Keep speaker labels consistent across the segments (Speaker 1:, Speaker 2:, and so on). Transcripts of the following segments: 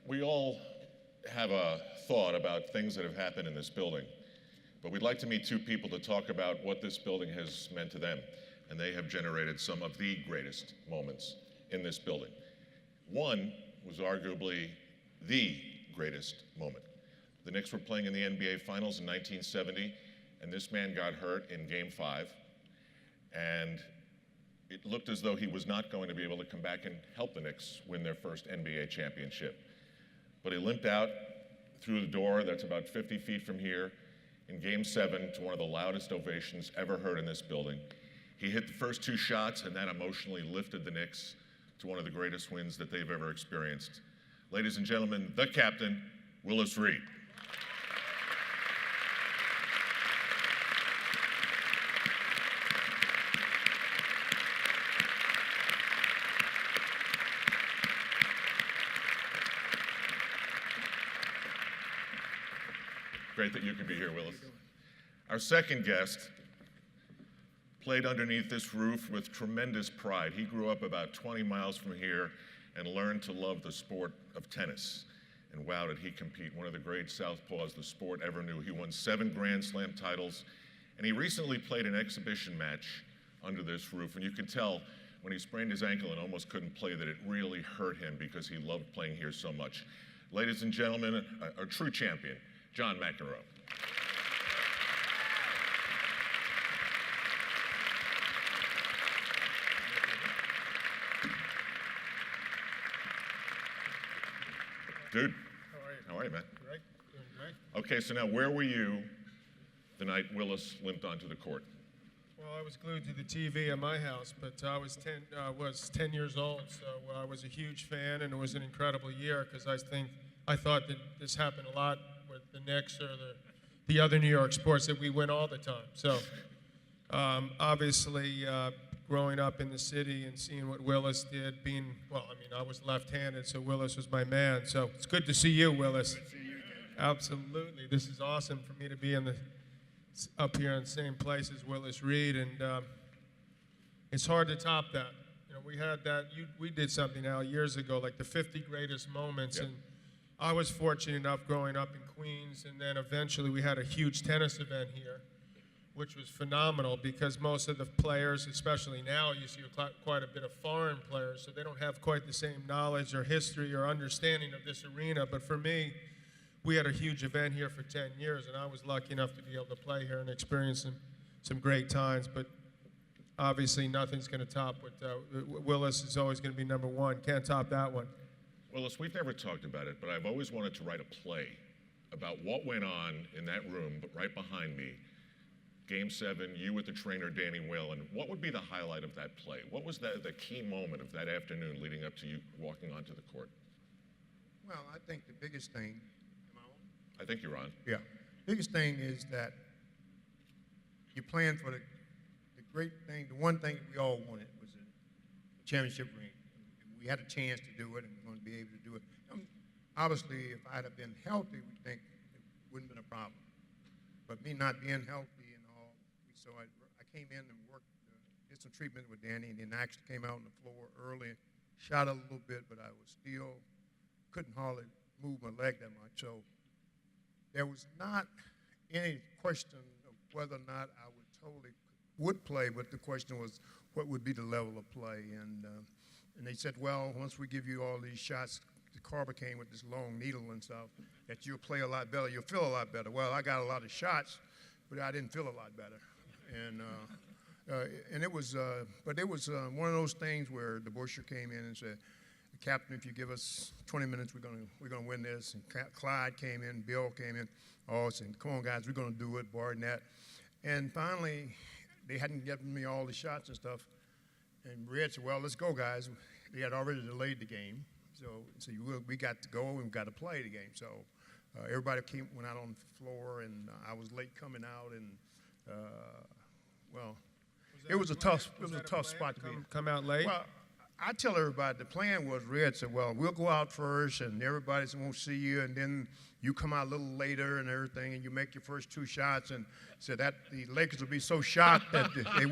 Speaker 1: We all have a thought about things that have happened in this building, but we'd like to meet two people to talk about what this building has meant to them, and they have generated some of the greatest moments in this building. One was arguably the greatest moment. The Knicks were playing in the NBA Finals in 1970, and this man got hurt in Game 5, and it looked as though he was not going to be able to come back and help the Knicks win their first NBA championship. But he limped out through the door that's about 50 feet from here in Game 7 to one of the loudest ovations ever heard in this building. He hit the first two shots, and that emotionally lifted the Knicks to one of the greatest wins that they've ever experienced. Ladies and gentlemen, the captain, Willis Reed. Great that you can be here, Willis. Our second guest played underneath this roof with tremendous pride. He grew up about 20 miles from here and learned to love the sport of tennis. And wow, did he compete. One of the great southpaws the sport ever knew. He won 7 Grand Slam titles, and he recently played an exhibition match under this roof. And you could tell when he sprained his ankle and almost couldn't play that it really hurt him because he loved playing here so much. Ladies and gentlemen, a true champion, John McEnroe. Dude, how are you, man?
Speaker 2: Great, doing great.
Speaker 1: Okay, so now where were you the night Willis limped onto the court?
Speaker 2: Well, I was glued to the TV at my house, but I was 10 years old, so I was a huge fan, and it was an incredible year because I thought that this happened a lot with the Knicks or the other New York sports that we win all the time. So obviously, growing up in the city and seeing what Willis did, I was left-handed, so Willis was my man. So it's good to see you, Willis.
Speaker 3: Good to see you again.
Speaker 2: Absolutely. This is awesome for me to be up here in the same place as Willis Reed, and it's hard to top that. You know, we had that. We did something now years ago, like the 50 greatest moments,
Speaker 1: Yep.
Speaker 2: and I was fortunate enough growing up in Queens, and then eventually we had a huge tennis event here, which was phenomenal because most of the players, especially now, you see quite a bit of foreign players, so they don't have quite the same knowledge or history or understanding of this arena. But for me, we had a huge event here for 10 years, and I was lucky enough to be able to play here and experience some great times. But obviously, nothing's going to top what Willis is always going to be number one. Can't top that one.
Speaker 1: Willis, we've never talked about it, but I've always wanted to write a play about what went on in that room, but right behind me, Game 7, you with the trainer, Danny Whalen. What would be the highlight of that play? What was the key moment of that afternoon leading up to you walking onto the court?
Speaker 3: Well, I think the biggest thing, am I on?
Speaker 1: I think you're on.
Speaker 3: Yeah. Biggest thing is that you're playing for the great thing, the one thing we all wanted was a championship ring. We had a chance to do it, and we're going to be able to do it. Obviously, if I'd have been healthy, we think it wouldn't have been a problem. But me not being healthy and all, so I came in and worked, did some treatment with Danny, and then I actually came out on the floor early, shot a little bit, but I was still, couldn't hardly move my leg that much. So there was not any question of whether or not I would play, but the question was what would be the level of play. And they said, well, once we give you all these shots, the carbocaine with this long needle and stuff, that you'll play a lot better, you'll feel a lot better. Well, I got a lot of shots, but I didn't feel a lot better. And it was, but it was one of those things where the Busher came in and said, Captain, if you give us 20 minutes, we're gonna win this. And Clyde came in, Bill came in, all said, come on guys, we're gonna do it, Barnett. And finally, they hadn't given me all the shots and stuff. And Red said, well, let's go, guys. They had already delayed the game. So we got to go and we got to play the game. So everybody went out on the floor, and I was late coming out. And, well, it was a tough spot to be in.
Speaker 2: Come out late?
Speaker 3: Well, I tell everybody the plan was Red said, well, we'll go out first and everybody's won't see you, and then you come out a little later and everything, and you make your first 2 shots, and said that the Lakers will be so shocked that they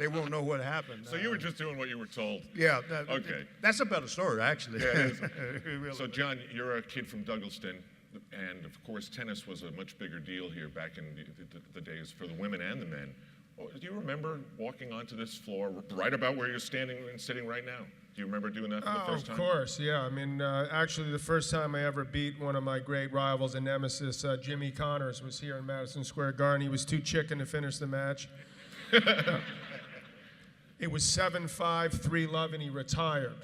Speaker 3: won't know what happened.
Speaker 1: So you were just doing what you were told.
Speaker 3: Yeah.
Speaker 1: Okay.
Speaker 3: That's a better story, actually.
Speaker 1: Yeah, it is.
Speaker 3: Really.
Speaker 1: So John, you're a kid from Douglaston, and of course tennis was a much bigger deal here back in the days for the women and the men. Do you remember walking onto this floor right about where you're standing and sitting right now? Do you remember doing that for the first time?
Speaker 2: Of course, yeah. I mean, actually, the first time I ever beat one of my great rivals and nemesis, Jimmy Connors, was here in Madison Square Garden. He was too chicken to finish the match. It was 7-5, 3-love, and he retired.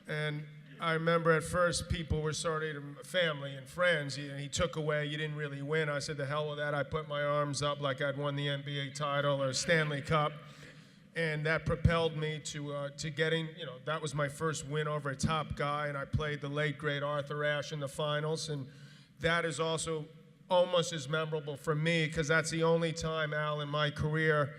Speaker 2: And I remember at first people were sorry to family and friends. He took away, you didn't really win. I said, the hell with that. I put my arms up like I'd won the NBA title or Stanley Cup. And that propelled me to getting, that was my first win over a top guy. And I played the late, great Arthur Ashe in the finals. And that is also almost as memorable for me because that's the only time, Al, in my career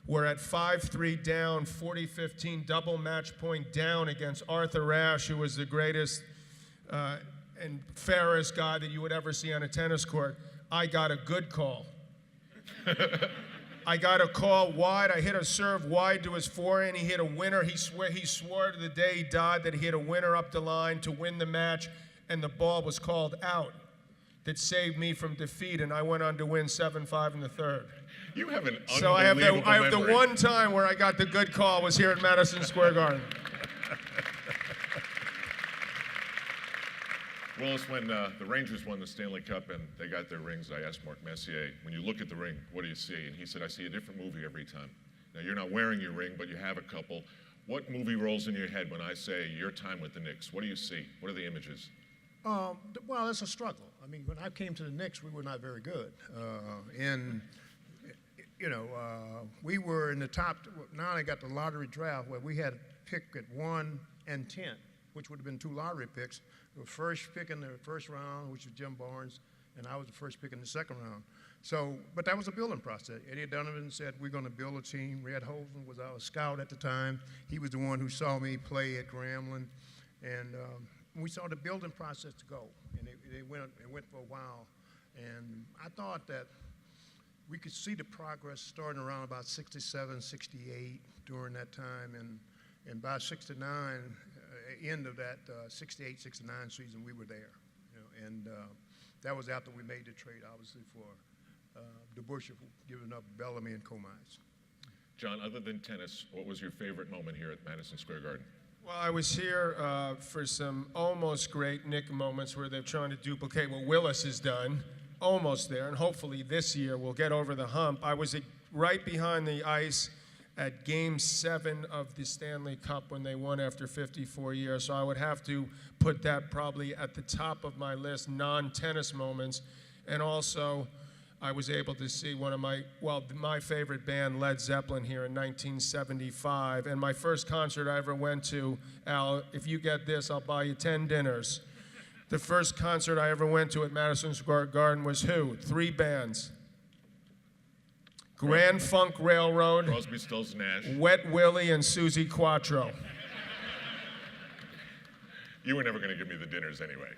Speaker 2: we're at 5-3 down, 40-15, double match point down against Arthur Ashe, who was the greatest and fairest guy that you would ever see on a tennis court. I got a good call. I got a call wide. I hit a serve wide to his forehand. He hit a winner. He swore to the day he died that he hit a winner up the line to win the match, and the ball was called out. That saved me from defeat, and I went on to win 7-5 in the third.
Speaker 1: You have an unbelievable
Speaker 2: So I have the
Speaker 1: memory.
Speaker 2: one time where I got the good call was here at Madison Square Garden.
Speaker 1: Willis, when the Rangers won the Stanley Cup and they got their rings, I asked Mark Messier, when you look at the ring, what do you see? And he said, I see a different movie every time. Now, you're not wearing your ring, but you have a couple. What movie rolls in your head when I say your time with the Knicks? What do you see? What are the images?
Speaker 3: Well, it's a struggle. I mean, when I came to the Knicks, we were not very good. We were in the top. Now I got the lottery draft where we had a pick at 1 and 10, which would have been 2 lottery picks. The first pick in the first round, which was Jim Barnes, and I was the first pick in the second round. So, but that was a building process. Eddie Donovan said, we're going to build a team. Red Holden was our scout at the time. He was the one who saw me play at Grambling. And we saw the building process go. And it went for a while. And I thought that we could see the progress starting around about 67, 68 during that time. And by 69, end of that 68, 69 season, we were there. And that was after we made the trade, obviously, for DeBusschere giving up Bellamy and Comize.
Speaker 1: John, other than tennis, what was your favorite moment here at Madison Square Garden?
Speaker 2: Well, I was here for some almost great Knick moments where they're trying to duplicate what Willis has done, almost there, and hopefully this year we'll get over the hump. I was right behind the ice at Game 7 of the Stanley Cup when they won after 54 years, so I would have to put that probably at the top of my list, non-tennis moments. And also, I was able to see one of my favorite band, Led Zeppelin, here in 1975. And my first concert I ever went to, Al, if you get this, I'll buy you 10 dinners. The first concert I ever went to at Madison Square Garden was who? 3 bands. Grand Funk Railroad,
Speaker 1: Crosby, Stills, Nash.
Speaker 2: Wet Willie, and Susie Quattro.
Speaker 1: You were never going to give me the dinners anyway.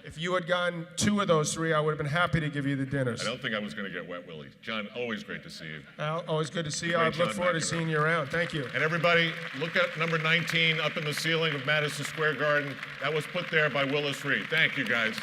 Speaker 2: If you had gotten 2 of those 3, I would have been happy to give you the dinners.
Speaker 1: I don't think I was going to get Wet Willie. John, always great to see you.
Speaker 2: Al, always good to see you. I
Speaker 1: Great
Speaker 2: look
Speaker 1: John
Speaker 2: forward to
Speaker 1: McEnroe.
Speaker 2: seeing you around. Thank you.
Speaker 1: And everybody, look at number 19 up in the ceiling of Madison Square Garden. That was put there by Willis Reed. Thank you, guys.